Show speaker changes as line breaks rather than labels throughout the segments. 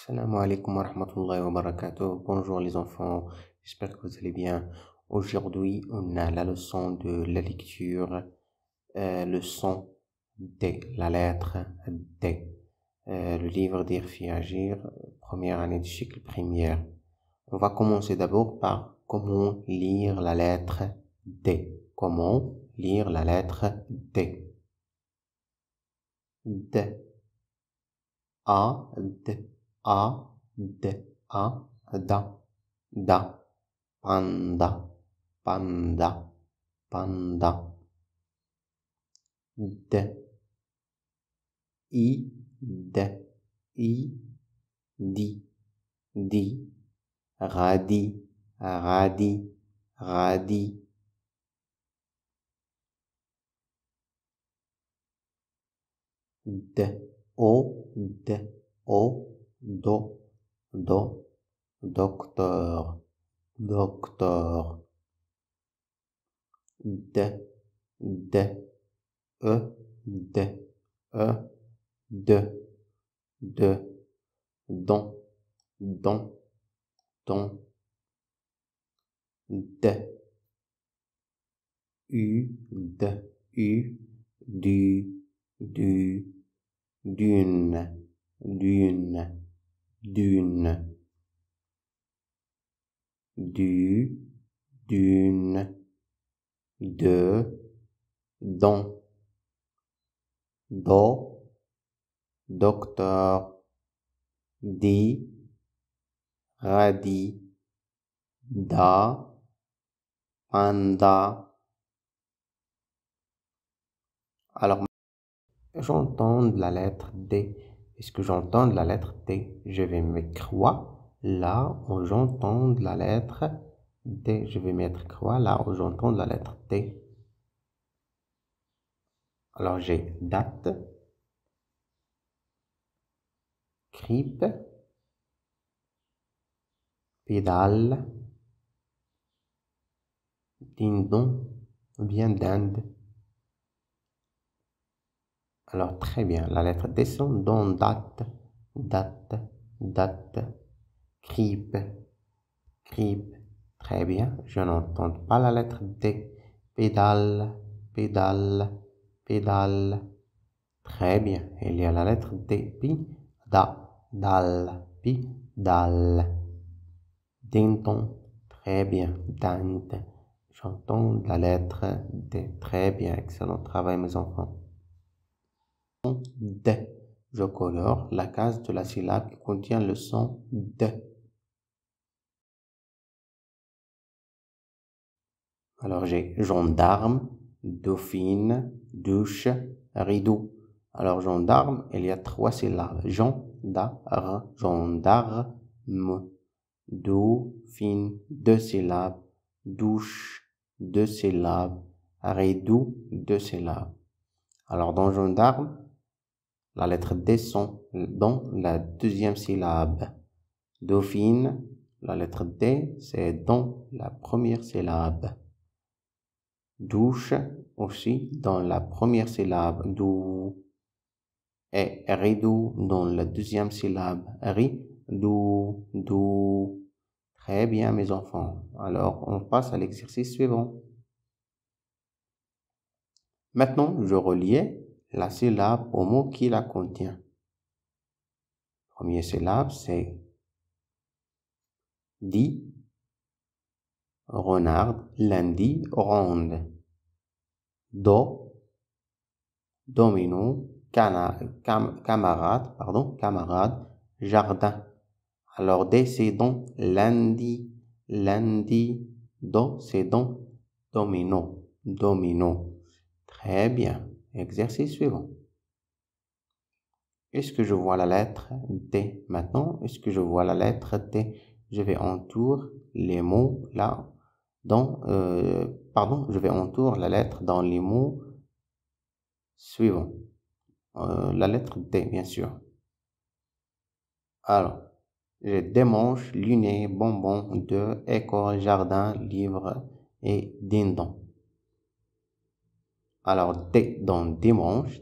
Assalamu alaikum wa rahmatullahi wa barakatuh. Bonjour les enfants, j'espère que vous allez bien. Aujourd'hui, on a la leçon de la lecture, leçon D, la lettre D. Le livre d'Irfi Agir, première année de cycle primaire. On va commencer d'abord par comment lire la lettre D. Comment lire la lettre D. D. A, D. A, D, A, da, da, panda, panda, panda, D, I, D, I, di, radi, radi, radi, D, O, do, docteur, docteur, D, E, don, U, dune, dune, don, docteur, radi, da, panda. Alors, j'entends la lettre D. Est-ce que j'entends la lettre D? Je vais mettre quoi là où j'entends la lettre D? Je vais mettre quoi là où j'entends la lettre D? Alors, j'ai date, cripe, pédale, dindon ou bien dinde. Alors, très bien. La lettre descend dans date, cripe. Très bien. Je n'entends pas la lettre D. Pédale. Très bien. Il y a la lettre D. Dal. Dindon. Très bien. Dinde. J'entends la lettre D. Très bien. Excellent travail, mes enfants. D. Je colore la case de la syllabe qui contient le son D. Alors j'ai gendarme, dauphine, douche, rideau. Alors gendarme, il y a 3 syllabes. Gendarme. Dauphine, 2 syllabes. Douche, 2 syllabes. Rideau, 2 syllabes. Alors dans gendarme, la lettre descend dans la 2e syllabe. Dauphine, la lettre D, c'est dans la 1re syllabe. Douche, aussi dans la 1re syllabe. Dou. Et rideau dans la 2e syllabe. Dou. Très bien, mes enfants. Alors, on passe à l'exercice suivant. Maintenant, je reliais la syllabe au mot qui la contient. Première syllabe, c'est di, renard, lundi, ronde. Do, domino, camarade, jardin. Alors, D, c'est dans lundi. Do, c'est dans domino. Très bien. Exercice suivant. Est-ce que je vois la lettre D? Maintenant, est-ce que je vois la lettre D? Je vais entourer les mots là je vais entourer la lettre dans les mots suivants. La lettre D, bien sûr. Alors, j'ai dimanche, lunettes, bonbons, 2, école, jardin, livre et dindon. Alors, D dans dimanche.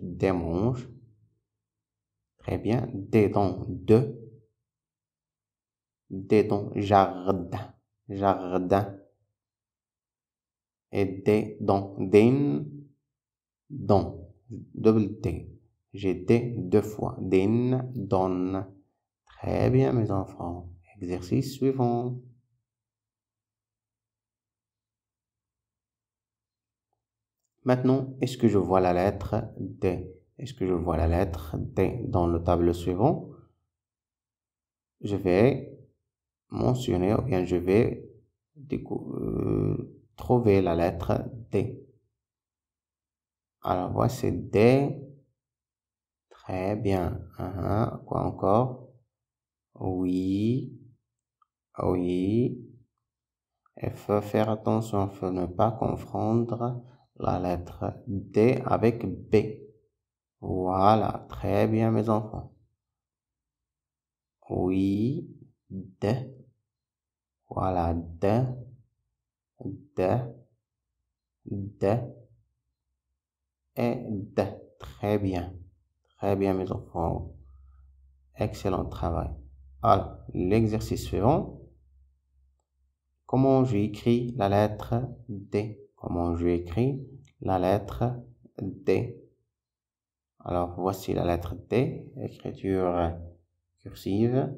Très bien. D dans 2. D dans jardin, jardin. Et D dans din, don, double D. J'ai D deux fois. Din, donne. Très bien, mes enfants. Exercice suivant. Maintenant, est-ce que je vois la lettre D? Est-ce que je vois la lettre D dans le tableau suivant? Je vais mentionner ou bien je vais trouver la lettre D. Alors, voici D. Très bien. Quoi encore? Oui. Oui. Il faut faire attention, il faut ne pas confondre la lettre D avec B. Voilà. Très bien, mes enfants. Oui. D. Voilà. D. D. D. Et D. Très bien. Très bien, mes enfants. Excellent travail. Alors, l'exercice suivant. Comment j'écris la lettre D? Comment j'écris la lettre D? Alors, voici la lettre D, écriture cursive.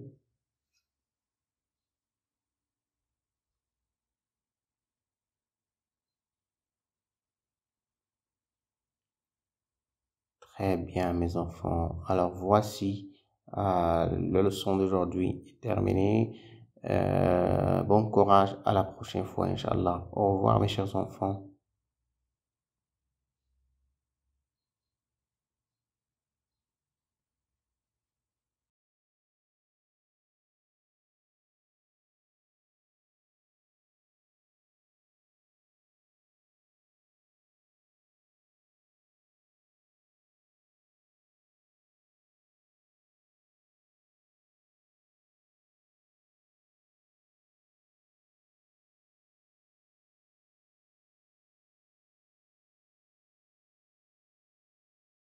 Très bien, mes enfants. Alors, voici la leçon d'aujourd'hui terminée. Bon courage à la prochaine fois, Inch'Allah. Au revoir, mes chers enfants.